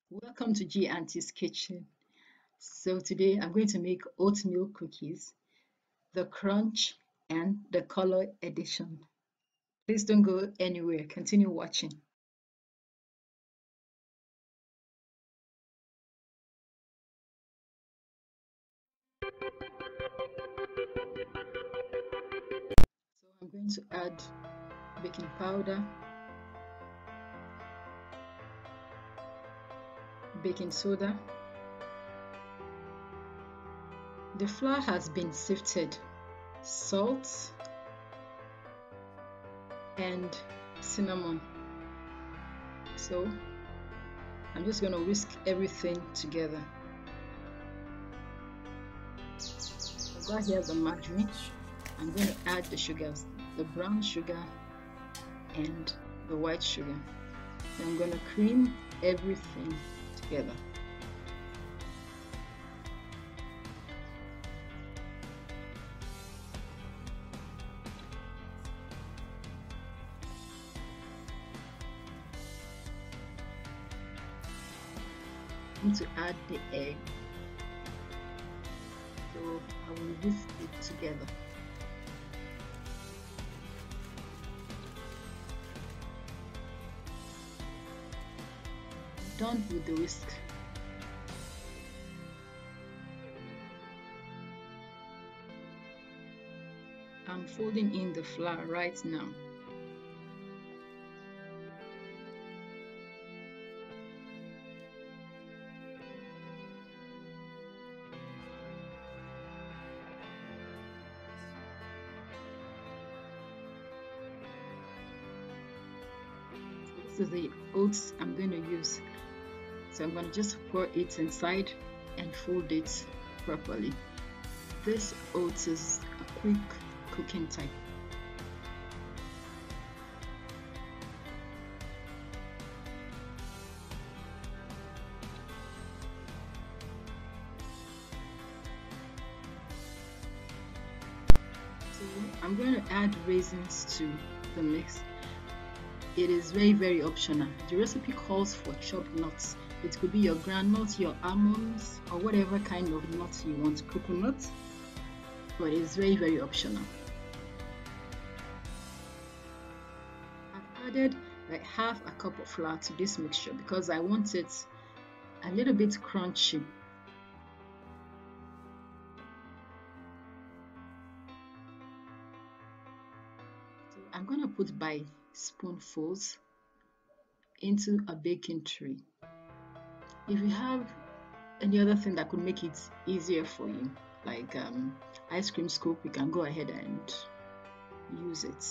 Welcome to G Auntie's Kitchen. So today I'm going to make oatmeal cookies, the crunch and the color edition. Please don't go anywhere. Continue watching. So I'm going to add baking powder, baking soda. The flour has been sifted, salt and cinnamon. So I'm just going to whisk everything together. I've got here the margarine. I'm going to add the sugars, the brown sugar and the white sugar. And I'm going to cream everything together. I'm going to add the egg. So I will whisk it together. Done with the whisk. I'm folding in the flour right now. This is the oats I'm going to use. So I'm going to just pour it inside and fold it properly. This oats is a quick cooking type. So I'm going to add raisins to the mix. It is very optional. The recipe calls for chopped nuts. It could be your groundnuts, your almonds, or whatever kind of nuts you want, coconut, but it's very optional. I've added like half a cup of flour to this mixture because I want it a little bit crunchy. So I'm gonna put by spoonfuls into a baking tray. If you have any other thing that could make it easier for you, like ice cream scoop, you can go ahead and use it.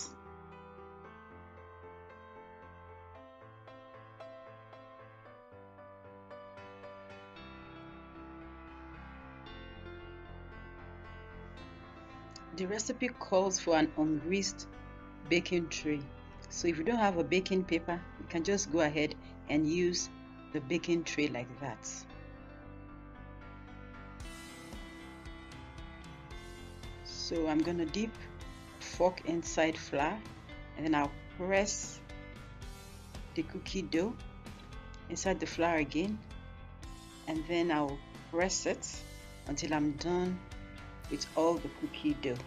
The recipe calls for an ungreased baking tray. So if you don't have a baking paper, you can just go ahead and use the baking tray like that. So I'm gonna dip a fork inside flour and then I'll press the cookie dough inside the flour again, and then I'll press it until I'm done with all the cookie dough.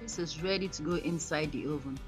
This is ready to go inside the oven.